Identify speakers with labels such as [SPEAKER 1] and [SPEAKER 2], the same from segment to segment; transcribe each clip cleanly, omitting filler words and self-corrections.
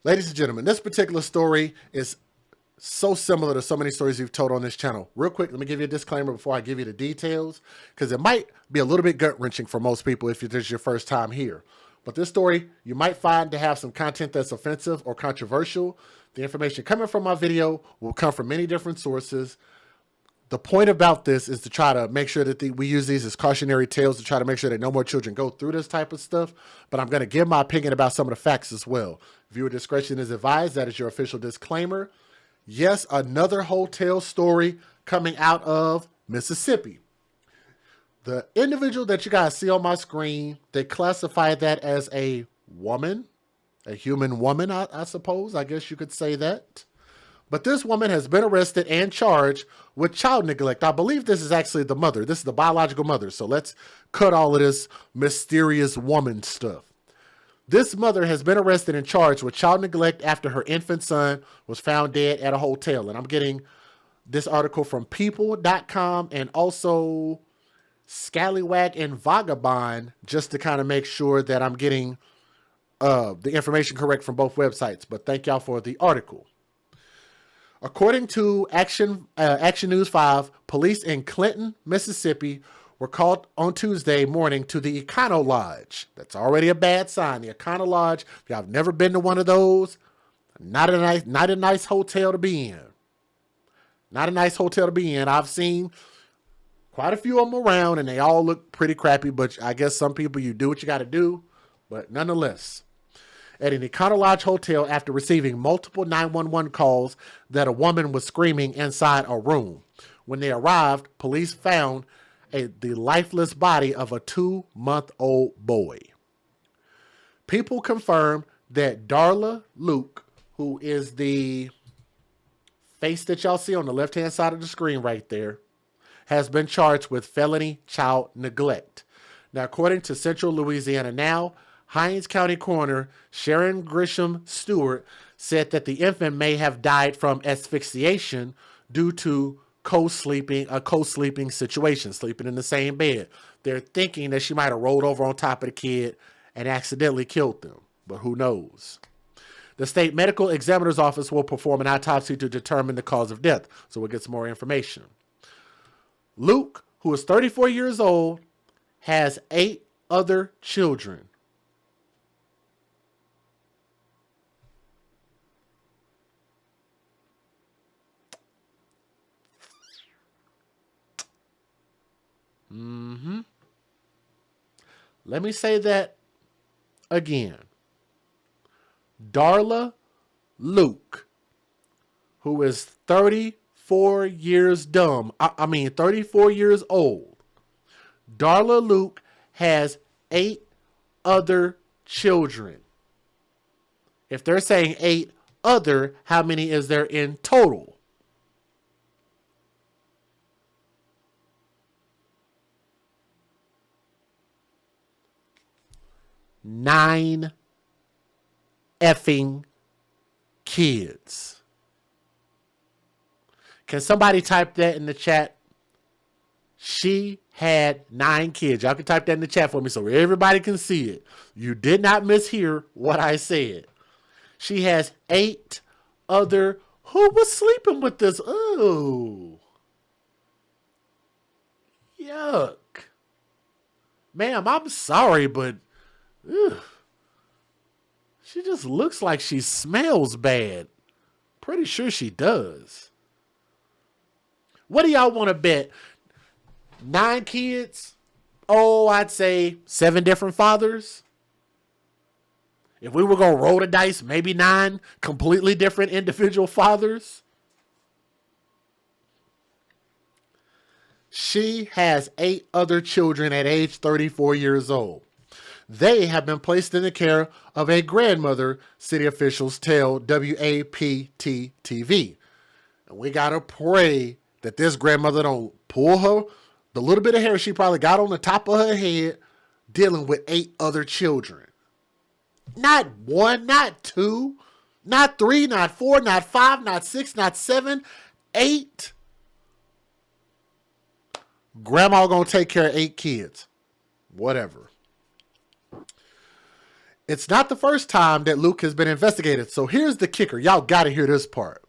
[SPEAKER 1] Ladies and gentlemen, this particular story is so similar to so many stories you've told on this channel. Real quick, let me give you a disclaimer before I give you the details, because it might be a little bit gut-wrenching for most people if this is your first time here. But this story, you might find to have some content that's offensive or controversial. The information coming from my video will come from many different sources. The point about this is to try to make sure that we use these as cautionary tales to try to make sure that no more children go through this type of stuff. But I'm going to give my opinion about some of the facts as well. Viewer discretion is advised. That is your official disclaimer. Yes, another hotel story coming out of Mississippi. The individual that you guys see on my screen, they classify that as a woman, a human woman, I suppose. I guess you could say that. But this woman has been arrested and charged with child neglect. I believe this is actually the mother. This is the biological mother. So let's cut all of this mysterious woman stuff. This mother has been arrested and charged with child neglect after her infant son was found dead at a hotel. And I'm getting this article from people.com and also Scallywag and Vagabond just to kind of make sure that I'm getting the information correct from both websites. But thank y'all for the article. According to Action News 5, police in Clinton, Mississippi were called on Tuesday morning to the Econo Lodge. That's already a bad sign. The Econo Lodge, if y'all have never been to one of those, not a nice hotel to be in. Not a nice hotel to be in. I've seen quite a few of them around and they all look pretty crappy, but I guess some people, you do what you got to do, but nonetheless. At an Econo Lodge hotel after receiving multiple 911 calls that a woman was screaming inside a room. When they arrived, police found the lifeless body of a 2-month-old boy. People confirmed that Darla Luke, who is the face that y'all see on the left-hand side of the screen right there, has been charged with felony child neglect. Now, according to Central Louisiana Now, Hinds County Coroner Sharon Grisham Stewart said that the infant may have died from asphyxiation due to a co-sleeping situation, sleeping in the same bed. They're thinking that she might have rolled over on top of the kid and accidentally killed them, but who knows? The state medical examiner's office will perform an autopsy to determine the cause of death, so we'll get some more information. Luke, who is 34 years old, has 8 other children. Let me say that again. Darla Luke, who is 34 years 34 years old. Darla Luke has 8 other children. If they're saying 8 other, how many is there in total? 9 effing kids. Can somebody type that in the chat? She had 9 kids. Y'all can type that in the chat for me so everybody can see it. You did not mishear what I said. She has 8 other. Who was sleeping with this? Oh. Yuck. Ma'am, I'm sorry, but ugh, she just looks like she smells bad. Pretty sure she does. What do y'all want to bet? 9 kids? Oh, I'd say 7 different fathers. If we were going to roll the dice, maybe 9 completely different individual fathers. She has 8 other children at age 34 years old. They have been placed in the care of a grandmother, city officials tell WAPT-TV. And we got to pray that this grandmother don't pull the little bit of hair she probably got on the top of her head dealing with 8 other children. Not 1, not 2, not 3, not 4, not 5, not 6, not 7, 8. Grandma gonna take care of 8 kids. Whatever. It's not the first time that Luke has been investigated. So here's the kicker. Y'all got to hear this part.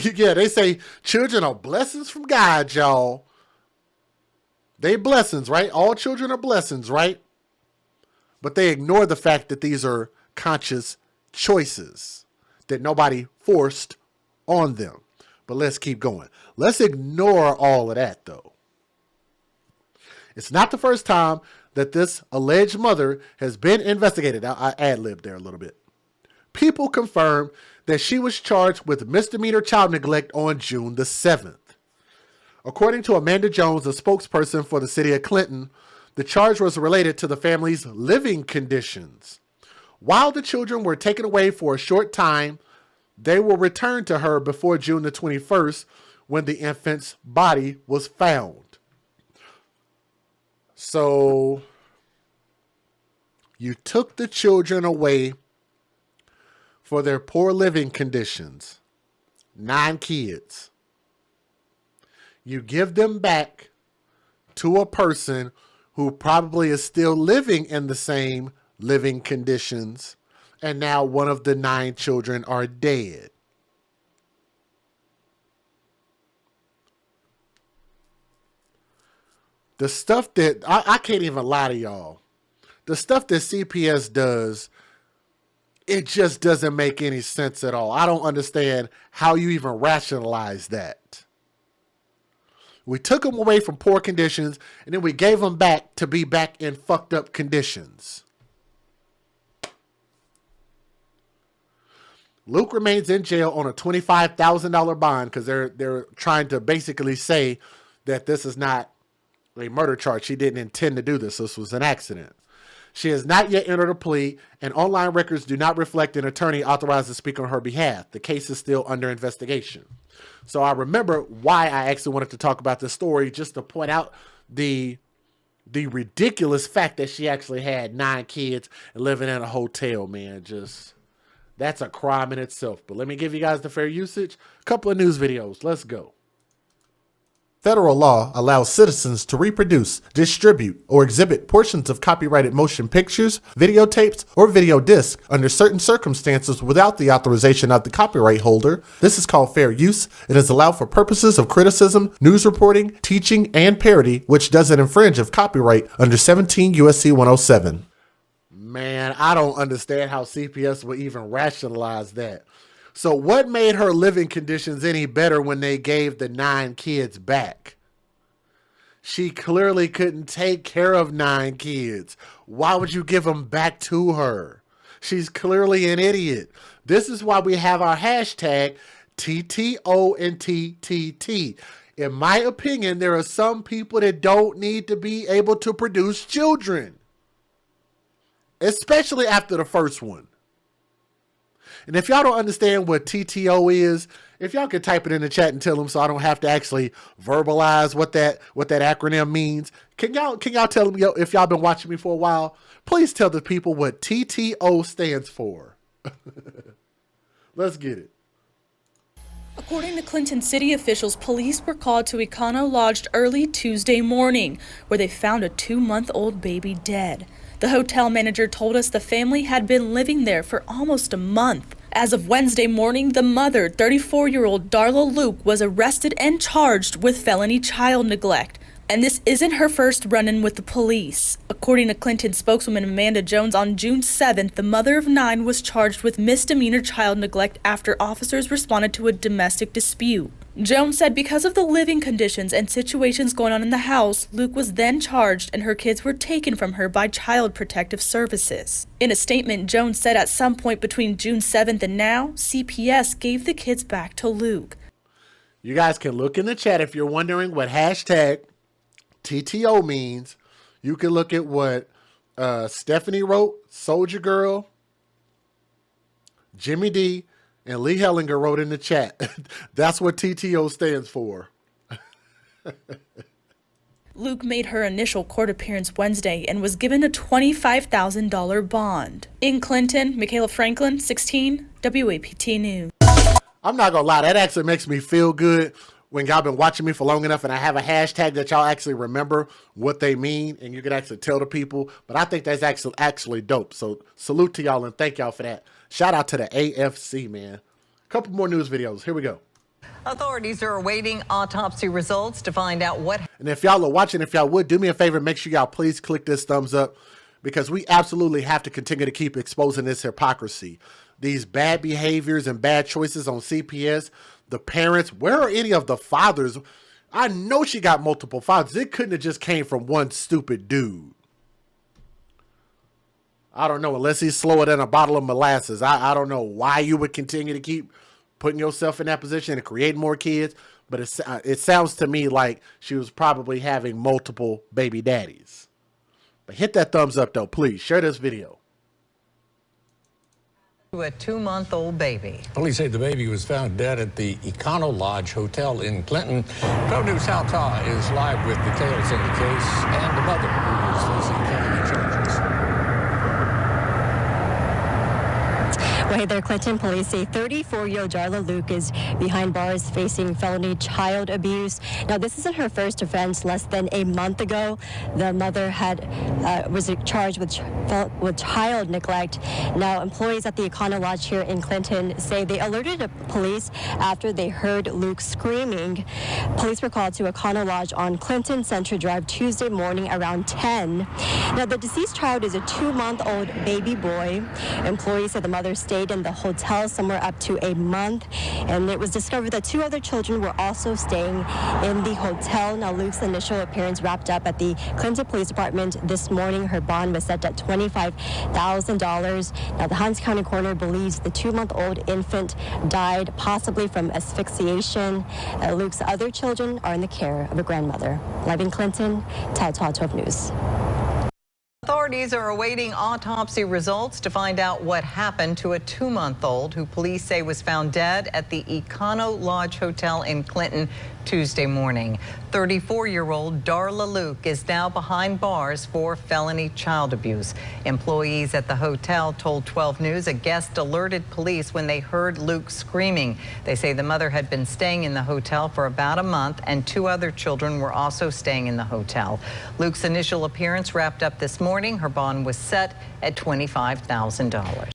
[SPEAKER 1] Yeah, they say children are blessings from God, y'all. They blessings, right? All children are blessings, right? But they ignore the fact that these are conscious choices that nobody forced on them. But let's keep going. Let's ignore all of that, though. It's not the first time that this alleged mother has been investigated. I ad-libbed there a little bit. People confirm that she was charged with misdemeanor child neglect on June the 7th. According to Amanda Jones, a spokesperson for the city of Clinton, the charge was related to the family's living conditions. While the children were taken away for a short time, they were returned to her before June the 21st when the infant's body was found. So you took the children away for their poor living conditions. 9 kids. You give them back to a person who probably is still living in the same living conditions, and now one of the 9 children are dead. The stuff that, I can't even lie to y'all. The stuff that CPS does, it just doesn't make any sense at all. I don't understand how you even rationalize that. We took them away from poor conditions, and then we gave them back to be back in fucked up conditions. Luke remains in jail on a $25,000 bond because they're trying to basically say that this is not a murder charge. She didn't intend to do this. This was an accident. She has not yet entered a plea, and online records do not reflect an attorney authorized to speak on her behalf. The case is still under investigation. So I remember why I actually wanted to talk about this story, just to point out the ridiculous fact that she actually had 9 kids and living in a hotel, man. Just, that's a crime in itself. But let me give you guys the fair usage. A couple of news videos. Let's go. Federal law allows citizens to reproduce, distribute, or exhibit portions of copyrighted motion pictures, videotapes, or video discs under certain circumstances without the authorization of the copyright holder. This is called fair use. It is allowed for purposes of criticism, news reporting, teaching, and parody, which doesn't infringe of copyright under 17 U.S.C. 107. Man, I don't understand how CPS would even rationalize that. So what made her living conditions any better when they gave the 9 kids back? She clearly couldn't take care of 9 kids. Why would you give them back to her? She's clearly an idiot. This is why we have our hashtag TTO and TTT. In my opinion, there are some people that don't need to be able to produce children, especially after the first one. And if y'all don't understand what TTO is, if y'all could type it in the chat and tell them so I don't have to actually verbalize what that acronym means. Can y'all tell them, if y'all been watching me for a while, please tell the people what TTO stands for. Let's get it.
[SPEAKER 2] According to Clinton city officials, police were called to Econo Lodge early Tuesday morning, where they found a 2-month-old baby dead. The hotel manager told us the family had been living there for almost a month. As of Wednesday morning, the mother, 34-year-old Darla Luke, was arrested and charged with felony child neglect. And this isn't her first run-in with the police. According to Clinton spokeswoman Amanda Jones, on June 7th, the mother of 9 was charged with misdemeanor child neglect after officers responded to a domestic dispute. Jones said because of the living conditions and situations going on in the house, Luke was then charged and her kids were taken from her by Child Protective Services. In a statement, Jones said at some point between June 7th and now, CPS gave the kids back to Luke.
[SPEAKER 1] You guys can look in the chat if you're wondering what hashtag TTO means. You can look at what Stephanie wrote, Soldier Girl, Jimmy D, and Lee Hellinger wrote in the chat. That's what TTO stands for.
[SPEAKER 2] Luke made her initial court appearance Wednesday and was given a $25,000 bond. In Clinton, Michaela Franklin, 16, WAPT News.
[SPEAKER 1] I'm not gonna lie, that actually makes me feel good when y'all been watching me for long enough and I have a hashtag that y'all actually remember what they mean and you can actually tell the people. But I think that's actually dope. So salute to y'all and thank y'all for that. Shout out to the AFC, man. A couple more news videos. Here we go.
[SPEAKER 3] Authorities are awaiting autopsy results to find out what.
[SPEAKER 1] And if y'all are watching, if y'all would do me a favor, make sure y'all please click this thumbs up because we absolutely have to continue to keep exposing this hypocrisy. These bad behaviors and bad choices on CPS. The parents, where are any of the fathers? I know she got multiple fathers. It couldn't have just came from one stupid dude. I don't know, unless he's slower than a bottle of molasses. I don't know why you would continue to keep putting yourself in that position and creating more kids. But it sounds to me like she was probably having multiple baby daddies. But hit that thumbs up, though, please. Share this video.
[SPEAKER 3] To a 2-month-old baby.
[SPEAKER 4] Police say the baby was found dead at the Econo Lodge Hotel in Clinton. 12 News Hal Ta is live with details in the case and the mother who is facing felony charges.
[SPEAKER 5] Well, hey there, Clinton. Police say 34-year-old Darla Luke is behind bars facing felony child abuse. Now, this isn't her first offense. Less than a month ago, the mother was charged with child neglect. Now, employees at the Econo Lodge here in Clinton say they alerted the police after they heard Luke screaming. Police were called to Econo Lodge on Clinton Central Drive Tuesday morning around 10. Now, the deceased child is a 2-month-old baby boy. Employees said the mother stayed in the hotel somewhere up to a month, and it was discovered that 2 other children were also staying in the hotel. Now, Luke's initial appearance wrapped up at the Clinton Police Department this morning. Her bond was set at $25,000. Now, the Hinds County coroner believes the 2-month-old infant died possibly from asphyxiation. Luke's other children are in the care of a grandmother. Live in Clinton, Tal 12 News.
[SPEAKER 3] Authorities are awaiting autopsy results to find out what happened to a 2-month-old who police say was found dead at the Econo Lodge Hotel in Clinton Tuesday morning. 34-year-old Darla Luke is now behind bars for felony child abuse. Employees at the hotel told 12 News a guest alerted police when they heard Luke screaming. They say the mother had been staying in the hotel for about a month and 2 other children were also staying in the hotel. Luke's initial appearance wrapped up this morning. Her bond was set at $25,000.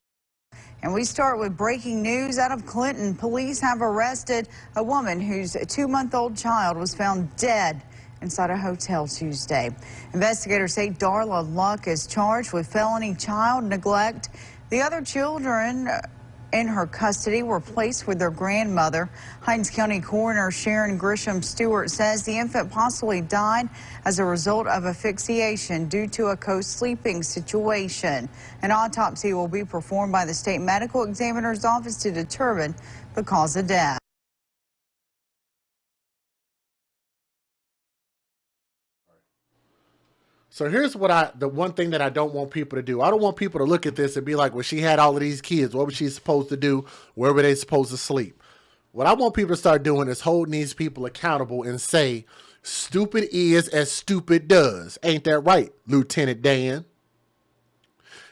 [SPEAKER 6] And we start with breaking news out of Clinton. Police have arrested a woman whose 2-month-old child was found dead inside a hotel Tuesday. Investigators say Darla Luck is charged with felony child neglect. The other children in her custody were placed with their grandmother. Hinds County Coroner Sharon Grisham Stewart says the infant possibly died as a result of asphyxiation due to a co-sleeping situation. An autopsy will be performed by the state medical examiner's office to determine the cause of death.
[SPEAKER 1] So here's what the one thing that I don't want people to do. I don't want people to look at this and be like, well, she had all of these kids. What was she supposed to do? Where were they supposed to sleep? What I want people to start doing is holding these people accountable and say, stupid is as stupid does. Ain't that right, Lieutenant Dan?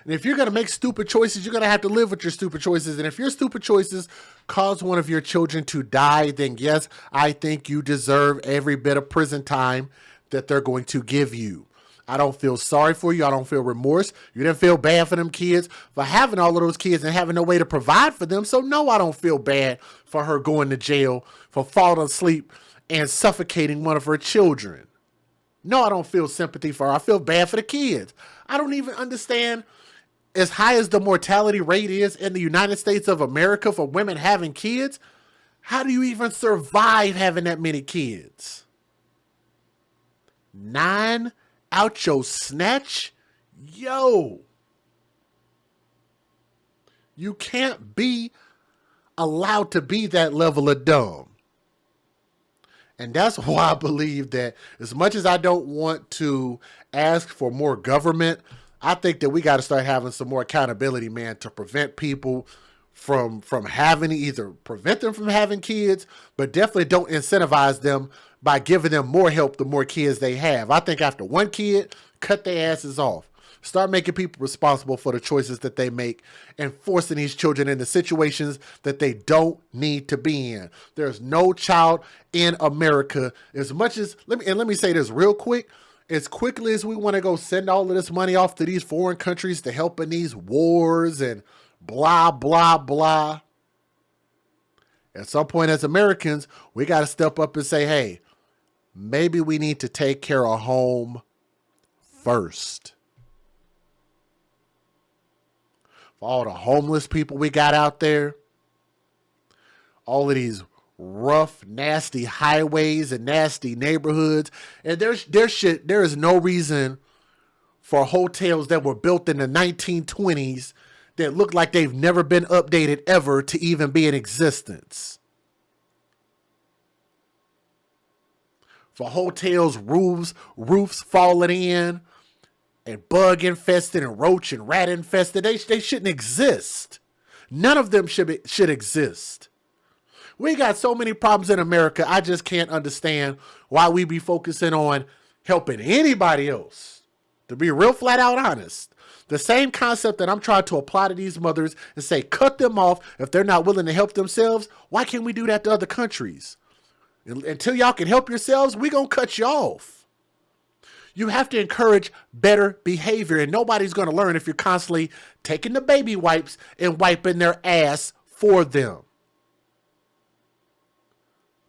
[SPEAKER 1] And if you're going to make stupid choices, you're going to have to live with your stupid choices. And if your stupid choices cause one of your children to die, then yes, I think you deserve every bit of prison time that they're going to give you. I don't feel sorry for you. I don't feel remorse. You didn't feel bad for them kids for having all of those kids and having no way to provide for them. So no, I don't feel bad for her going to jail for falling asleep and suffocating one of her children. No, I don't feel sympathy for her. I feel bad for the kids. I don't even understand, as high as the mortality rate is in the United States of America for women having kids, how do you even survive having that many kids? 9 out your snatch? Yo. You can't be allowed to be that level of dumb. And that's why I believe that as much as I don't want to ask for more government, I think that we got to start having some more accountability, man, to prevent people from having, either prevent them from having kids, but definitely don't incentivize them by giving them more help the more kids they have. I think after one kid, cut their asses off. Start making people responsible for the choices that they make and forcing these children into situations that they don't need to be in. There's no child in America, as much as, let me say this real quick, as quickly as we want to go send all of this money off to these foreign countries to help in these wars and blah, blah, blah. At some point as Americans, we got to step up and say, hey, maybe we need to take care of home first. For all the homeless people we got out there, all of these rough, nasty highways and nasty neighborhoods, and there is no reason for hotels that were built in the 1920s that look like they've never been updated ever to even be in existence. For hotels, roofs falling in and bug infested and roach and rat infested, they shouldn't exist. None of them should exist. We got so many problems in America, I just can't understand why we be focusing on helping anybody else. To be real flat out honest, the same concept that I'm trying to apply to these mothers and say, cut them off if they're not willing to help themselves. Why can't we do that to other countries? Until y'all can help yourselves, we gonna cut you off. You have to encourage better behavior, and nobody's gonna learn if you're constantly taking the baby wipes and wiping their ass for them.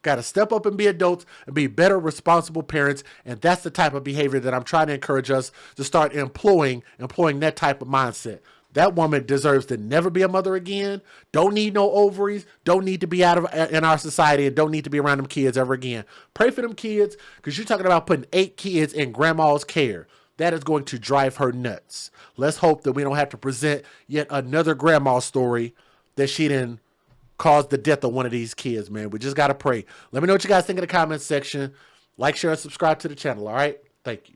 [SPEAKER 1] Got to step up and be adults and be better, responsible parents. And that's the type of behavior that I'm trying to encourage us to start employing that type of mindset. That woman deserves to never be a mother again. Don't need no ovaries. Don't need to be in our society, and don't need to be around them kids ever again. Pray for them kids, because you're talking about putting 8 kids in grandma's care. That is going to drive her nuts. Let's hope that we don't have to present yet another grandma story that she didn't cause the death of one of these kids, man. We just got to pray. Let me know what you guys think in the comments section. Like, share, and subscribe to the channel, all right? Thank you.